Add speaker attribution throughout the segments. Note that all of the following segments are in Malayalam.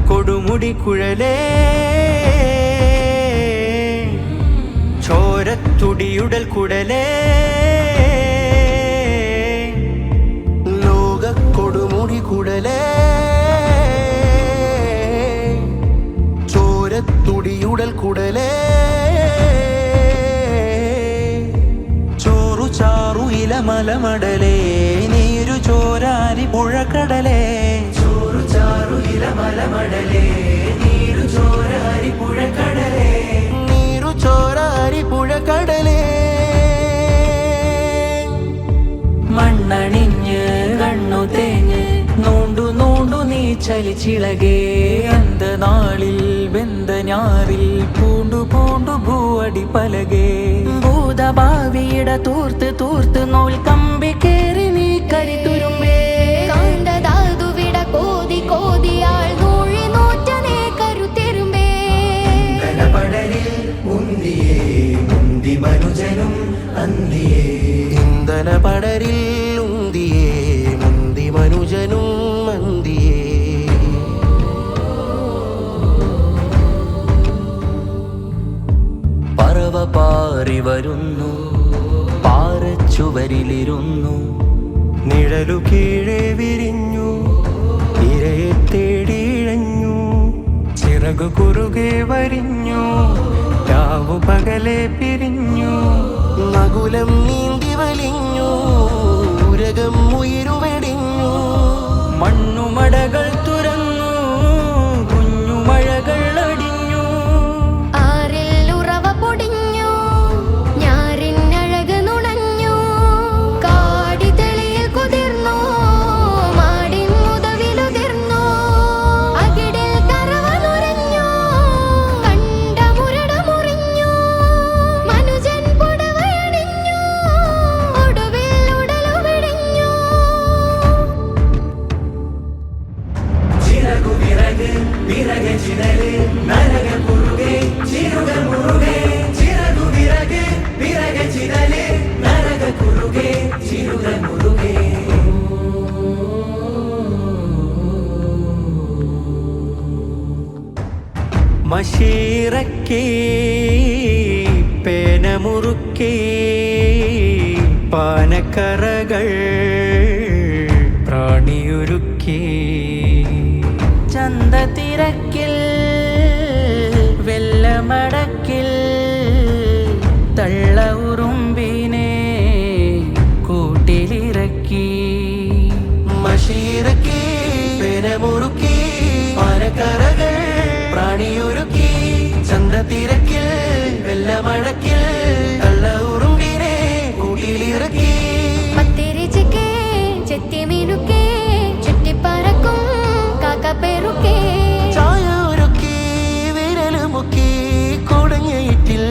Speaker 1: കൊടുമുടി കുഴലേ ചോരത്തുടിയുടൽ കുടലേ
Speaker 2: കൊടുമുടി കുടലേ ചോരത്തുടിയുടൽ കുടലേ
Speaker 1: ചോറു ചാറു ഇലമലമടലേ നീരു ചോരാരി പുഴക്കടലേ ചോറു ചാറു ഇലമലമടലേ നീരു ചോരാരി പുഴക്കടലേ
Speaker 2: നീരു ചോരാരി പുഴക്കടലേ
Speaker 1: മണ്ണണിഞ്ഞ് കണ്ണു തേഞ്ഞ് നൂണ്ടു നൂണ്ടു നീ ചലിച്ചിളകേ അന്ത നാളിൽ വെന്ത ഞാറിൽ പൂണ്ടു പൂണ്ടു ഭൂവടി പലകേ
Speaker 3: ഭൂതഭാവിയിട തൂർത്ത് തൂർത്ത് നൂൽ കമ്പി കേറി നീ കരിത്തുരുമ്പേ കാന്തധാതുവിട കോതി കോതിയാൾ നൂഴി നൂറ്റ നീ കരുത്തിരുമ്പേ
Speaker 1: പടലിൽ മുന്തിയേ മുന്തി മനുജനും അന്തിയേ
Speaker 2: ഇന്ധന പടരിൽ ഉന്തിയേ മുന്തി മനുജനും മന്തിയേ
Speaker 1: പറവ പാറി വരുന്നു പാറച്ചുവരിലിരുന്നു
Speaker 2: നിഴലു കീഴെ വിരിഞ്ഞു ഇരയെ തേടിയിഴഞ്ഞു ചിറകു കുറുകെ വരിഞ്ഞു രാവു പകലെ പിരിഞ്ഞു നകുലം നീന്തി വലിഞ്ഞു ഉരകം ഉയരുവെടിഞ്ഞു
Speaker 1: മണ്ണുമടകൾ തുറന്നു കുഞ്ഞുമഴകൾ അടിഞ്ഞു
Speaker 3: ആറിൽ ഉറവ പൊടിഞ്ഞു ഞാറിനഴക് നുണഞ്ഞു കാടി തെളിയിൽ കുതിർന്നു മാടിൻ മുതവിലുതിർന്നു അകിടിൽ കറവ നുരഞ്ഞു കണ്ട മുരട മുറിഞ്ഞു മനുജൻ പുടവയണിഞ്ഞു ഒടുവിൽ ഉടലു വെടിഞ്ഞു
Speaker 1: ചിറകു വിറക് വിറക് ചിതല് നരക കുറുകെ ചിറുകൾ മുറുകെ ചിറകു വിറക് വിറക് ചിതല് നരക കുറുകെ ചിറുകൾ മുറുകെ മഷീറക്കേ പേനമുറുക്കേ പാനക്കറകൾ പ്രാണിയൊരുക്കേ ചന്തത്തിരക്കിൽ വെള്ളമടക്കിൽ തള്ള ഉറുമ്പിനെ കൂട്ടിലിറക്കി
Speaker 2: മഷീറക്കി പെനമുറുക്കി പാനക്കറകൾ പ്രാണിയൊരുക്കി ചന്തത്തിരക്കിൽ വെള്ളമഴക്കിൽ കള്ള ഉറുമ്പിനെ കൂട്ടിലിറക്കി
Speaker 3: പത്തിരിച്ചിക്കേ ചെത്തിമീനുക്കേ ചുറ്റിപ്പറക്കും കാക്കപ്പേറുക്കേ
Speaker 2: ചായ ഒരുക്കി വിരലുമുക്കി കുടഞ്ഞയിറ്റിൽ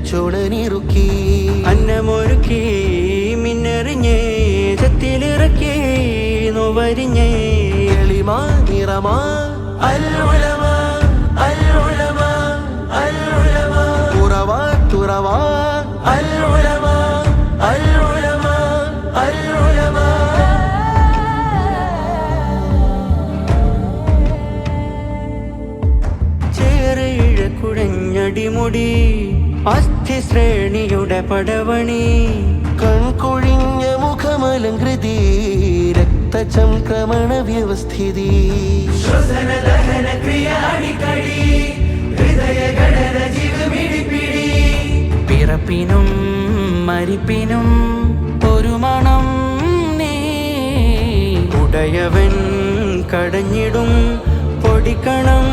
Speaker 2: ചുടനിറുക്കി
Speaker 1: അന്നമൊരുക്കി മിന്നെറിഞ്ഞേ ചത്തിലിറക്കി നോവരിഞ്ഞേ
Speaker 2: എളിമാ നിറമാ അൽഉലമ അൽഉലമ അൽഉലമ തുറവാ തുറവാ അൽഉലമ അൽഉലമ അൽഉലമ
Speaker 1: ചേറിഴ കുഴഞ്ഞടിമുടി അസ്ഥി ശ്രേണിയുടെ പടവണി
Speaker 2: കൺകൊഴിഞ്ഞ മുഖമലങ്കൃതി രക്തചംക്രമണ വ്യവസ്ഥിതി
Speaker 1: ശ്വസന ദഹന ക്രിയ അടിക്കടി ഹൃദയഘടന ജീവമിടിപ്പിടി പിറപ്പിനും മരിപ്പിനും ഒരു മണം നീ ഉടയവൻ കടഞ്ഞിടും പൊടിക്കണം